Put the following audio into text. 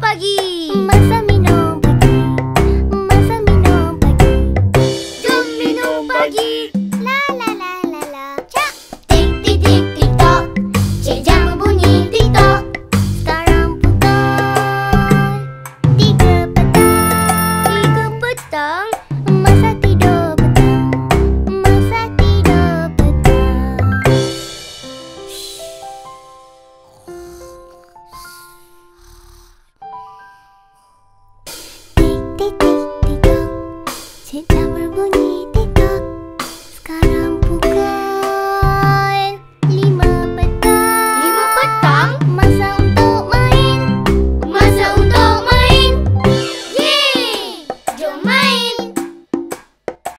pagi. Masa minum pagi. Masa minum pagi. Jom minum pagi. La la la la la. Cak. Tik tik tik tik tok. Cik jam berbunyi tik tok. Sekarang pukul 3 petang. 3 petang. Masa tidur petang. Masa tidur petang. Tik tik tik tik tok. Cik jam berbunyi.